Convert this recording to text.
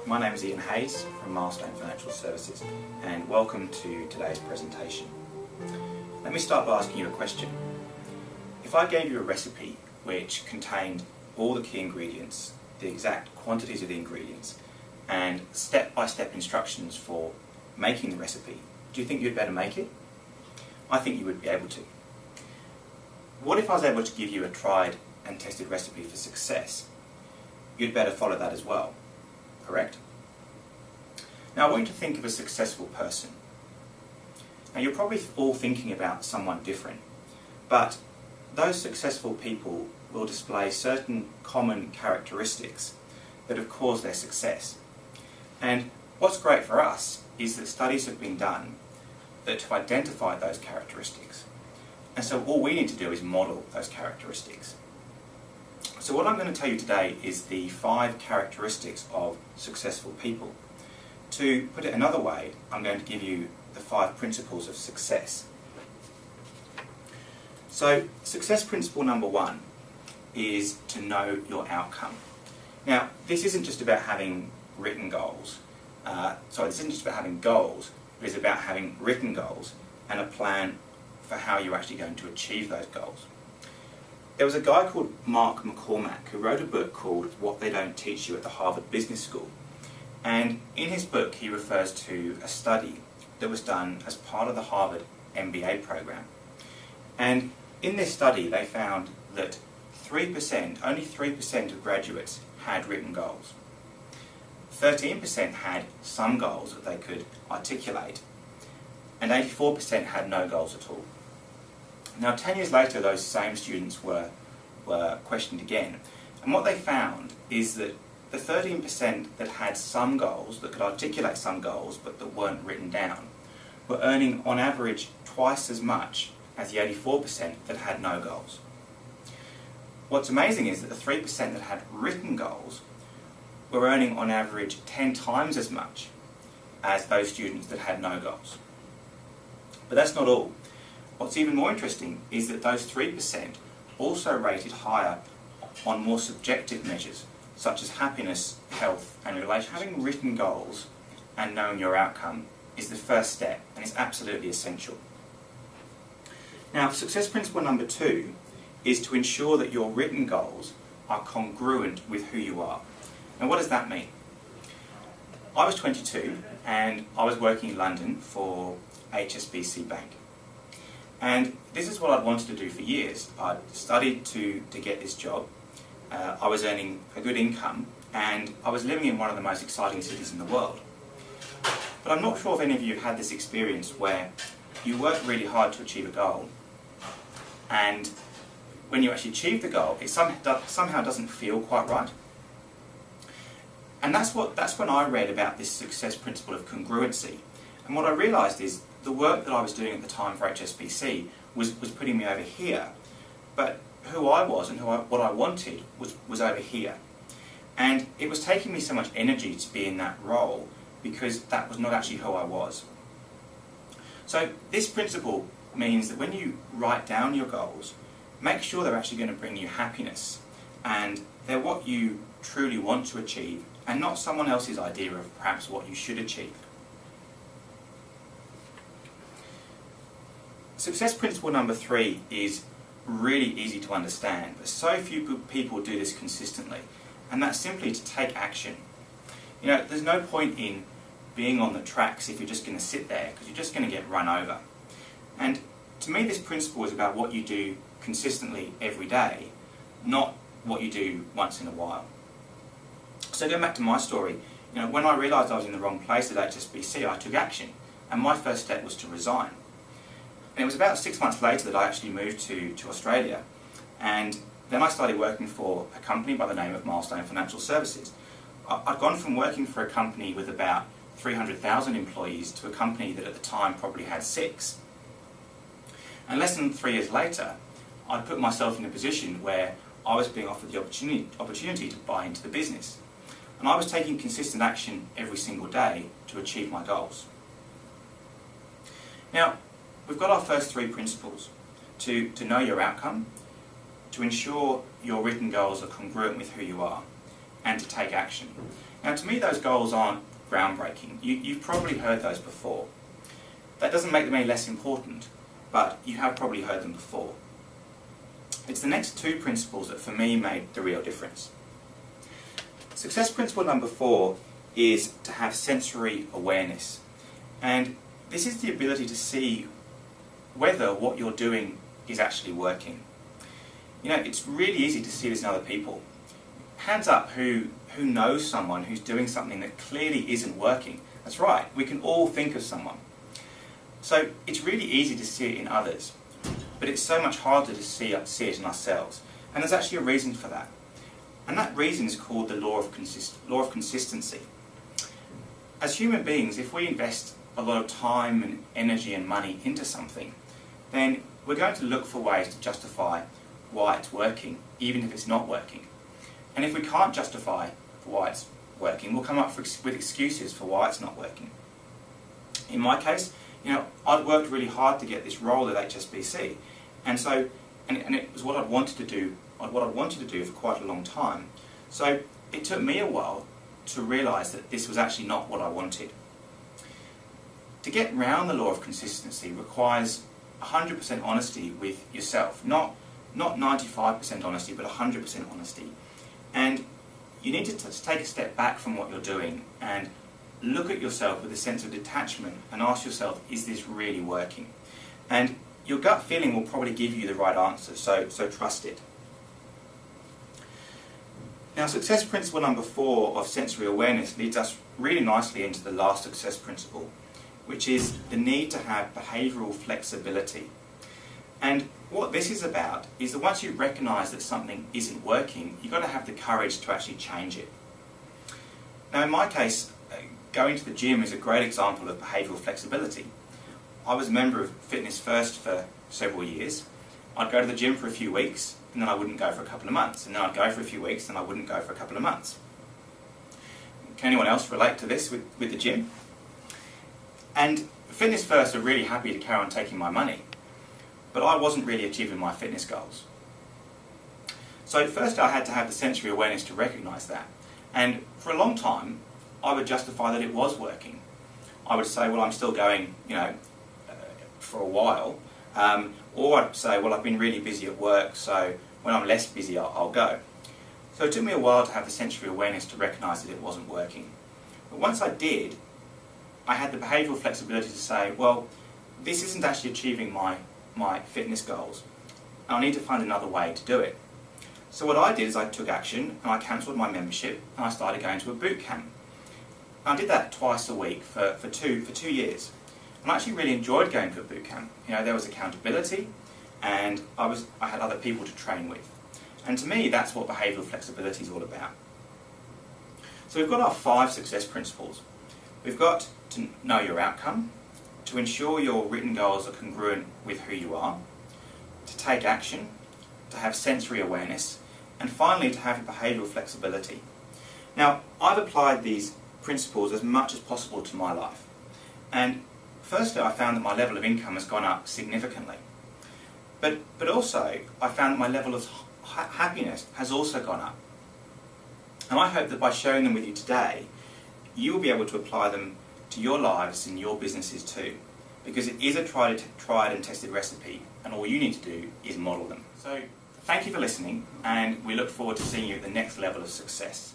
My name is Ian Hayes from Milestone Financial Services, and welcome to today's presentation. Let me start by asking you a question. If I gave you a recipe which contained all the key ingredients, the exact quantities of the ingredients, and step-by-step instructions for making the recipe, do you think you'd better make it? I think you would be able to. What if I was able to give you a tried and tested recipe for success? You'd better follow that as well, correct? Now I want you to think of a successful person. Now you're probably all thinking about someone different, but those successful people will display certain common characteristics that have caused their success. And what's great for us is that studies have been done that have identified those characteristics. And so all we need to do is model those characteristics. So what I'm going to tell you today is the 5 characteristics of successful people. To put it another way, I'm going to give you the 5 principles of success. So success principle number 1 is to know your outcome. Now this isn't just about having written goals. This isn't just about having goals, but it's about having written goals and a plan for how you're actually going to achieve those goals. There was a guy called Mark McCormack who wrote a book called What They Don't Teach You at the Harvard Business School. And in his book he refers to a study that was done as part of the Harvard MBA program. And in this study they found that only 3% of graduates had written goals. 13% had some goals that they could articulate, and 84% had no goals at all. Now 10 years later those same students were questioned again, and what they found is that the 13% that had some goals, that could articulate some goals but that weren't written down, were earning on average twice as much as the 84% that had no goals. What's amazing is that the 3% that had written goals were earning on average 10 times as much as those students that had no goals. But that's not all. What's even more interesting is that those 3% also rated higher on more subjective measures, such as happiness, health and relationships. Having written goals and knowing your outcome is the first step, and it's absolutely essential. Now, success principle number 2 is to ensure that your written goals are congruent with who you are. Now what does that mean? I was 22 and I was working in London for HSBC Bank. And this is what I'd wanted to do for years. I'd studied to get this job. I was earning a good income and I was living in one of the most exciting cities in the world. But I'm not sure if any of you have had this experience where you work really hard to achieve a goal, and when you actually achieve the goal it somehow doesn't feel quite right. And that's when I read about this success principle of congruency. And what I realised is the work that I was doing at the time for HSBC was putting me over here, but who I was and what I wanted was over here. And it was taking me so much energy to be in that role because that was not actually who I was. So this principle means that when you write down your goals, make sure they're actually going to bring you happiness and they're what you truly want to achieve and not someone else's idea of perhaps what you should achieve. Success principle number 3 is really easy to understand, but so few people do this consistently, and that's simply to take action. You know, there's no point in being on the tracks if you're just going to sit there, because you're just going to get run over. And to me this principle is about what you do consistently every day, not what you do once in a while. So going back to my story, you know, when I realised I was in the wrong place at HSBC, I took action, and my first step was to resign. And it was about 6 months later that I actually moved to Australia, and then I started working for a company by the name of Milestone Financial Services. I'd gone from working for a company with about 300,000 employees to a company that at the time probably had 6. And less than 3 years later, I'd put myself in a position where I was being offered the opportunity to buy into the business. And I was taking consistent action every single day to achieve my goals. Now, we've got our first 3 principles: to know your outcome, to ensure your written goals are congruent with who you are, and to take action. Now, to me, those goals aren't groundbreaking. You've probably heard those before. That doesn't make them any less important, but you have probably heard them before. It's the next two principles that for me made the real difference. Success principle number 4 is to have sensory awareness. And this is the ability to see whether what you're doing is actually working. You know, it's really easy to see this in other people. Hands up who knows someone who's doing something that clearly isn't working. That's right, we can all think of someone. So it's really easy to see it in others, but it's so much harder to see it in ourselves. And there's actually a reason for that. And that reason is called the law of consistency. As human beings, if we invest a lot of time and energy and money into something, then we're going to look for ways to justify why it's working, even if it's not working. And if we can't justify why it's working, we'll come up with excuses for why it's not working. In my case, you know, I'd worked really hard to get this role at HSBC, and it was what I'd wanted to do. What I'd wanted to do for quite a long time. So it took me a while to realise that this was actually not what I wanted. To get round the law of consistency requires 100% honesty with yourself, not 95% honesty, but 100% honesty. And you need to take a step back from what you're doing and look at yourself with a sense of detachment and ask yourself, is this really working? And your gut feeling will probably give you the right answer, so trust it. Now, success principle number 4 of sensory awareness leads us really nicely into the last success principle, which is the need to have behavioural flexibility. And what this is about is that once you recognise that something isn't working, you've got to have the courage to actually change it. Now, in my case, going to the gym is a great example of behavioural flexibility. I was a member of Fitness First for several years. I'd go to the gym for a few weeks, and then I wouldn't go for a couple of months, and then I'd go for a few weeks, and I wouldn't go for a couple of months. Can anyone else relate to this with the gym? And Fitness First are really happy to carry on taking my money, but I wasn't really achieving my fitness goals. So first I had to have the sensory awareness to recognise that, and for a long time I would justify that it was working. I would say, well, I'm still going, for a while, or I'd say, well, I've been really busy at work, so when I'm less busy, I'll go. So it took me a while to have the sensory awareness to recognise that it wasn't working. But once I did, I had the behavioural flexibility to say, well, this isn't actually achieving my fitness goals, and I need to find another way to do it. So what I did is I took action, and I cancelled my membership, and I started going to a boot camp. And I did that twice a week for 2 years. And I actually really enjoyed going to a boot camp. There was accountability, and I had other people to train with. And to me, that's what behavioural flexibility is all about. So we've got our 5 success principles. We've got to know your outcome, to ensure your written goals are congruent with who you are, to take action, to have sensory awareness, and finally to have behavioural flexibility. Now, I've applied these principles as much as possible to my life. And firstly, I found that my level of income has gone up significantly. But also, I found that my level of happiness has also gone up. And I hope that by sharing them with you today, you will be able to apply them to your lives and your businesses too. Because it is a tried and tested recipe, and all you need to do is model them. So, thank you for listening, and we look forward to seeing you at the next level of success.